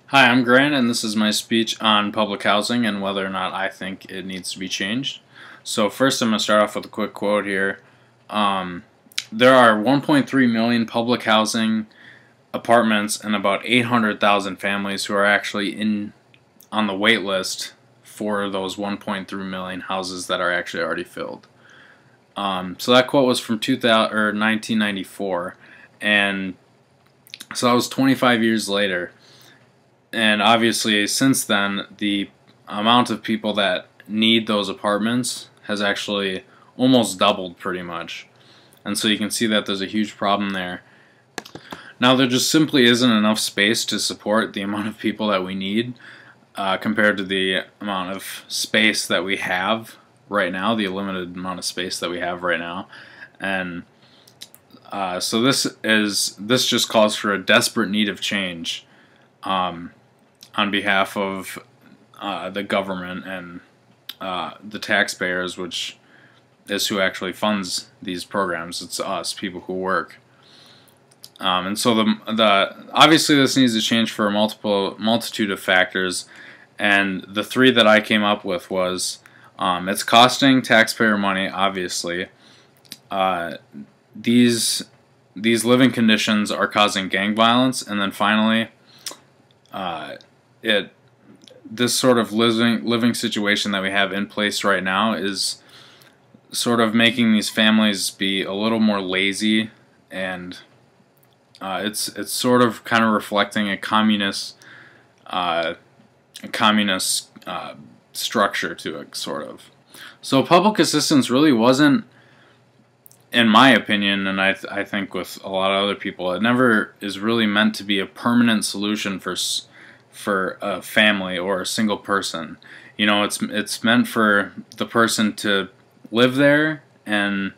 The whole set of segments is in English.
Hi, I'm Grant, and this is my speech on public housing and whether or not I think it needs to be changed. So first I'm going to start off with a quick quote here. There are 1.3 million public housing apartments and about 800,000 families who are actually on the wait list for those 1.3 million houses that are actually already filled. So that quote was from 1994, and so that was 25 years later. And obviously, since then, the amount of people that need those apartments has actually almost doubled pretty much. And so you can see that there's a huge problem there. Now, there just simply isn't enough space to support the amount of people that we need compared to the amount of space that we have right now, the limited amount of space that we have right now. And so this just calls for a desperate need of change. On behalf of the government and the taxpayers, which is who actually funds these programs. It's us, people who work. And so obviously this needs to change for a multitude of factors, and the three that I came up with was it's costing taxpayer money, obviously. These living conditions are causing gang violence, and then finally, this sort of living situation that we have in place right now is sort of making these families be a little more lazy, and it's sort of kind of reflecting a communist structure to it, sort of. So public assistance really wasn't, in my opinion, and I think with a lot of other people, it never is really meant to be a permanent solution for a family or a single person. You know, it's meant for the person to live there, and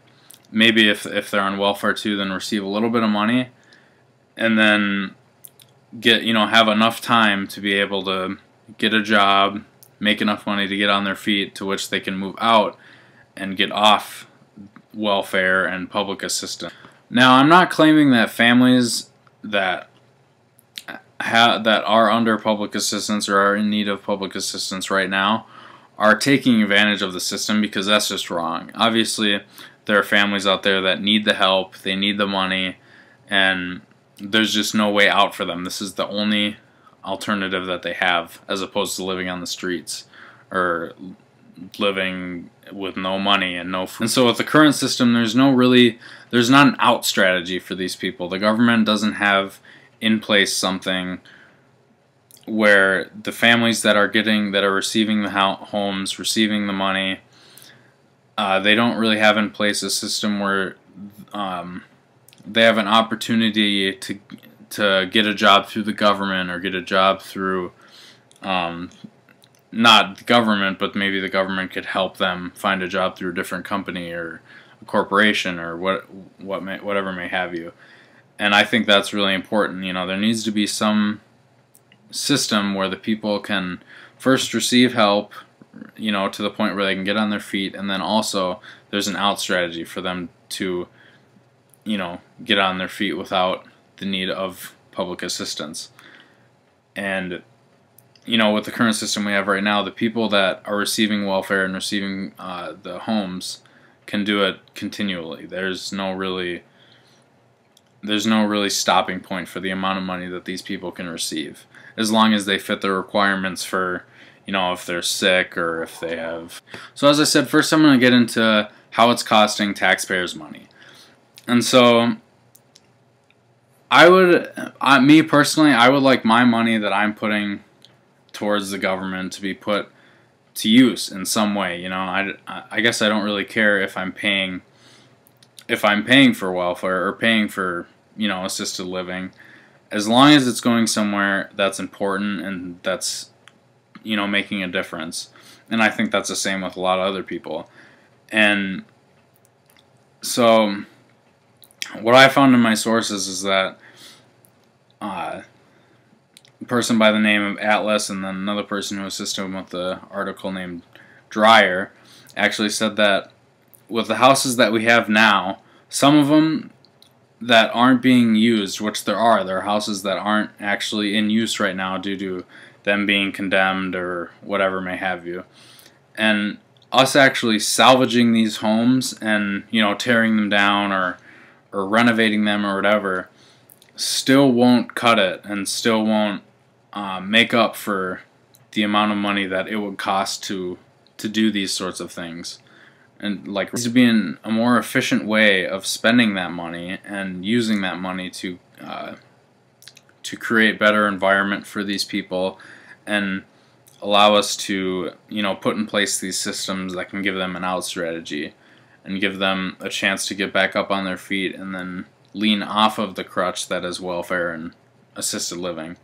maybe if they're on welfare too, then receive a little bit of money, and then have enough time to be able to get a job, make enough money to get on their feet, to which they can move out and get off welfare and public assistance. Now, I'm not claiming that families that are under public assistance or are in need of public assistance right now are taking advantage of the system, because that's just wrong. Obviously, there are families out there that need the help, they need the money, and there's just no way out for them. This is the only alternative that they have, as opposed to living on the streets or living with no money and no food. And so with the current system, there's not an out strategy for these people. The government doesn't have in place something where the families that are receiving the homes, receiving the money, they don't really have in place a system where they have an opportunity to get a job through the government, or get a job through not the government, but maybe the government could help them find a job through a different company or a corporation or whatever may have you. And I think that's really important. You know, there needs to be some system where the people can first receive help, to the point where they can get on their feet, and then also there's an out strategy for them to, get on their feet without the need of public assistance. And, with the current system we have right now, the people that are receiving welfare and receiving the homes can do it continually. There's no really stopping point for the amount of money that these people can receive, as long as they fit the requirements for, if they're sick or if they have. So as I said, first I'm going to get into how it's costing taxpayers money. And so me personally, I would like my money that I'm putting towards the government to be put to use in some way. I guess I don't really care if I'm paying for welfare or paying for, assisted living, as long as it's going somewhere that's important and that's, making a difference. And I think that's the same with a lot of other people. And so what I found in my sources is that a person by the name of Atlas, and then another person who assisted him with the article named Dreyer, actually said that with the houses that we have now, some of them that aren't being used, which there are houses that aren't actually in use right now due to them being condemned or whatever may have you. And us actually salvaging these homes and, you know, tearing them down or renovating them or whatever still won't cut it, and still won't make up for the amount of money that it would cost to do these sorts of things. And like, there needs to be a more efficient way of spending that money and using that money to create better environment for these people and allow us to, you know, put in place these systems that can give them an out strategy and give them a chance to get back up on their feet and then lean off of the crutch that is welfare and assisted living.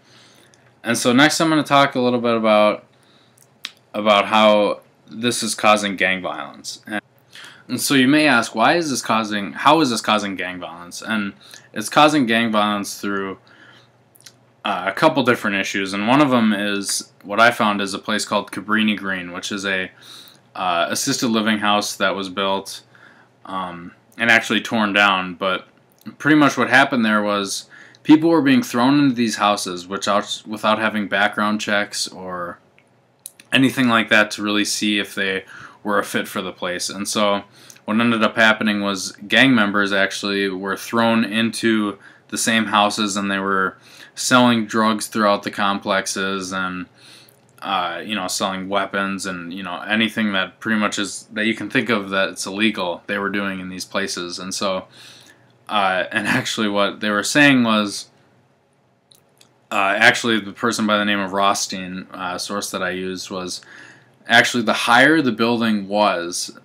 And so next I'm going to talk a little bit about how this is causing gang violence. And so you may ask, how is this causing gang violence? And it's causing gang violence through a couple different issues, and one of them is what I found is a place called Cabrini Green, which is a assisted living house that was built and actually torn down. But pretty much what happened there was people were being thrown into these houses without having background checks or anything like that to really see if they were a fit for the place. And so what ended up happening was gang members actually were thrown into the same houses, and they were selling drugs throughout the complexes, and you know, selling weapons, and, you know, anything that pretty much is that you can think of that it's illegal, they were doing in these places. And so and actually what they were saying was actually the person by the name of Rothstein, source that I used, was actually the higher the building was,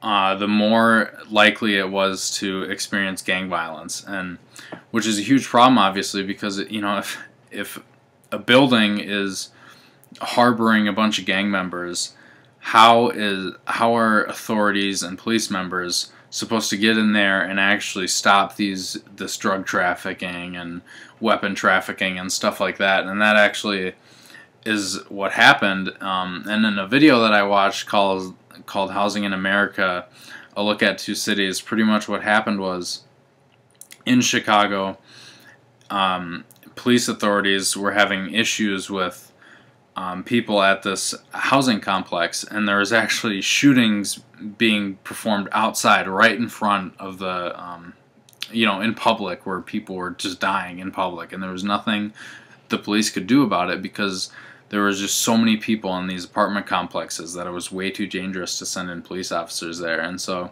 the more likely it was to experience gang violence, and which is a huge problem, obviously, because, you know, if a building is harboring a bunch of gang members, how are authorities and police members supposed to get in there and actually stop this drug trafficking and weapon trafficking and stuff like that? And that actually is what happened. And in a video that I watched called Housing in America, a look at two cities, pretty much what happened was in Chicago, police authorities were having issues with people at this housing complex, and there was actually shootings being performed outside right in front of the you know, in public, where people were just dying in public, and there was nothing the police could do about it because there was just so many people in these apartment complexes that it was way too dangerous to send in police officers there. And so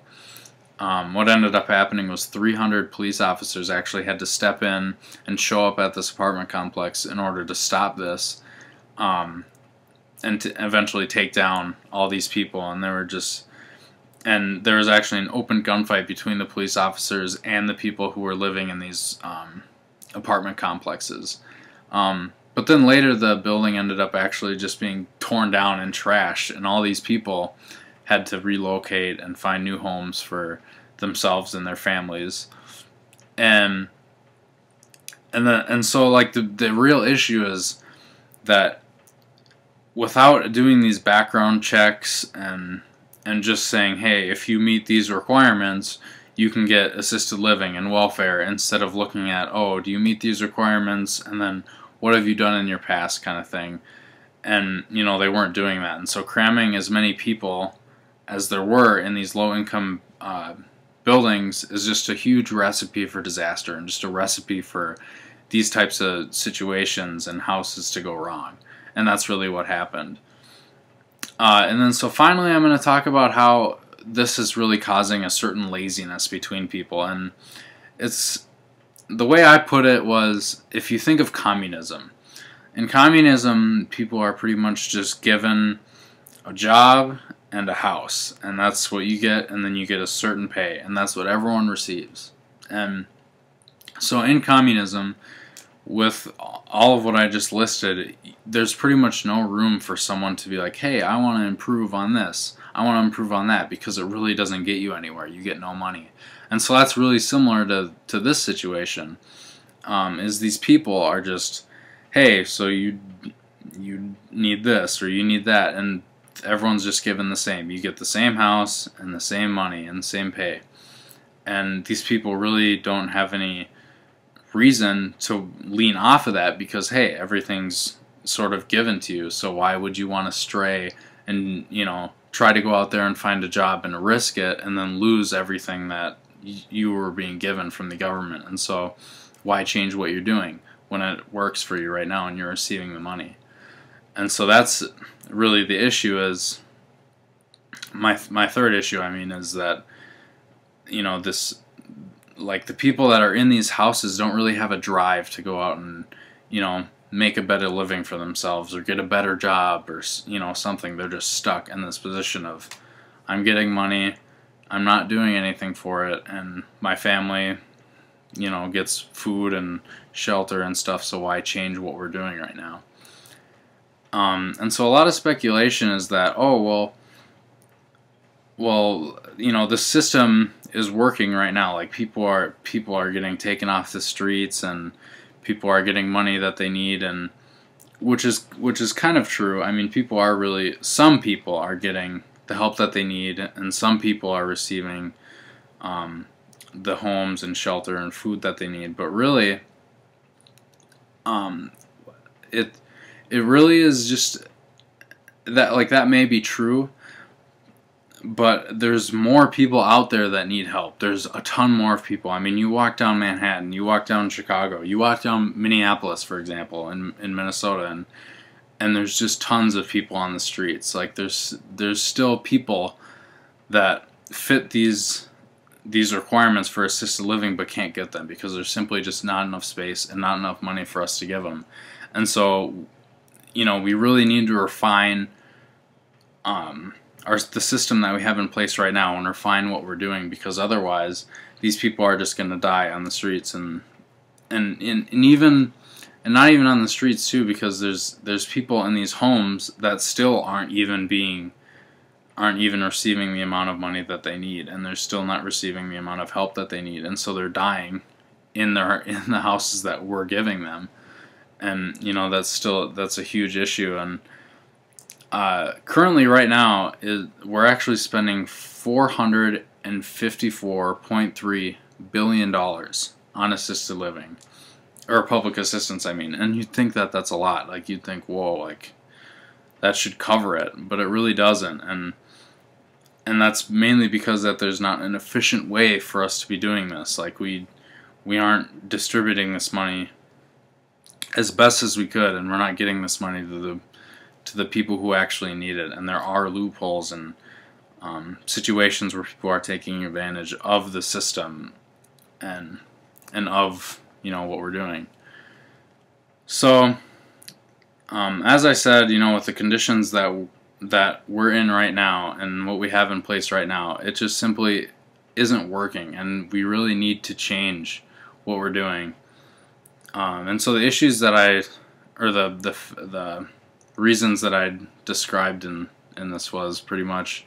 what ended up happening was 300 police officers actually had to step in and show up at this apartment complex in order to stop this and to eventually take down all these people. And there was actually an open gunfight between the police officers and the people who were living in these apartment complexes. But then later the building ended up actually just being torn down and trashed, and all these people had to relocate and find new homes for themselves and their families. And so like the real issue is that without doing these background checks and just saying, hey, if you meet these requirements, you can get assisted living and welfare, instead of looking at, oh, do you meet these requirements, and then what have you done in your past, kind of thing. And, you know, they weren't doing that. And so cramming as many people as there were in these low-income buildings is just a huge recipe for disaster, and just a recipe for these types of situations and houses to go wrong. And that's really what happened. And then so finally I'm going to talk about how this is really causing a certain laziness between people. And it's, the way I put it was, if you think of communism. In communism, people are pretty much just given a job and a house, and that's what you get, and then you get a certain pay, and that's what everyone receives. And so in communism, with all of what I just listed, there's pretty much no room for someone to be like, hey, I want to improve on this, I want to improve on that, because it really doesn't get you anywhere. You get no money. And so that's really similar to this situation, is these people are just, hey, so you need this or you need that, and everyone's just given the same. You get the same house and the same money and the same pay. and these people really don't have any reason to lean off of that, because hey, everything's sort of given to you, so why would you want to stray and, you know, try to go out there and find a job and risk it and then lose everything that you were being given from the government? And so why change what you're doing when it works for you right now and you're receiving the money? And so that's really the issue. Is my third issue, I mean, is that, you know, this, like, the people that are in these houses don't really have a drive to go out and, you know, make a better living for themselves or get a better job or, you know, something. They're just stuck in this position of, I'm getting money, I'm not doing anything for it, and my family, you know, gets food and shelter and stuff, so why change what we're doing right now? And so a lot of speculation is that, oh, well, you know, the system is working right now. Like, people are getting taken off the streets, and people are getting money that they need, and which is kind of true. I mean, some people are getting the help that they need, and some people are receiving the homes and shelter and food that they need. But really, it really is just that, like, that may be true, but there's more people out there that need help. There's a ton more of people. I mean, you walk down Manhattan, you walk down Chicago, you walk down Minneapolis, for example, in Minnesota, and there's just tons of people on the streets. Like, there's still people that fit these requirements for assisted living but can't get them because there's simply just not enough space and not enough money for us to give them. And so, you know, we really need to refine the system that we have in place right now and refine what we're doing, because otherwise these people are just going to die on the streets, and not even on the streets too, because there's people in these homes that still aren't even receiving the amount of money that they need, and they're still not receiving the amount of help that they need, and so they're dying in the houses that we're giving them. And, you know, that's a huge issue. And currently, right now, we're actually spending $454.3 billion on assisted living, or public assistance, I mean. And you'd think that that's a lot. Like, you'd think, whoa, like, that should cover it, but it really doesn't. And that's mainly because that there's not an efficient way for us to be doing this. Like, we aren't distributing this money as best as we could, and we're not getting this money to the people who actually need it. And there are loopholes and situations where people are taking advantage of the system and of, you know, what we're doing. So as I said, you know, with the conditions that we're in right now and what we have in place right now, it just simply isn't working, and we really need to change what we're doing. And so the issues that the reasons that I described in this was pretty much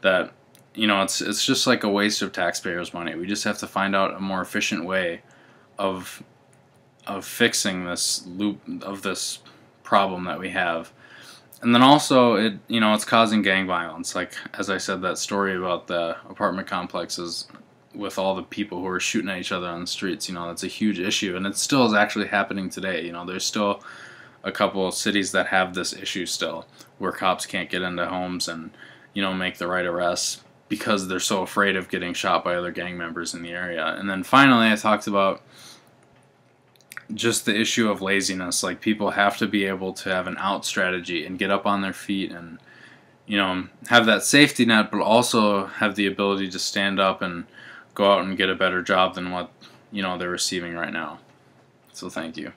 that, you know, it's just like a waste of taxpayers' money. We just have to find out a more efficient way of fixing this loop of this problem that we have. And then also, it's causing gang violence. Like, as I said, that story about the apartment complexes with all the people who are shooting at each other on the streets, you know, that's a huge issue, and it still is actually happening today. You know, there's still a couple of cities that have this issue still, where cops can't get into homes and, you know, make the right arrests because they're so afraid of getting shot by other gang members in the area. And then finally, I talked about just the issue of laziness. Like, people have to be able to have an out strategy and get up on their feet and, you know, have that safety net, but also have the ability to stand up and go out and get a better job than what, you know, they're receiving right now. So thank you.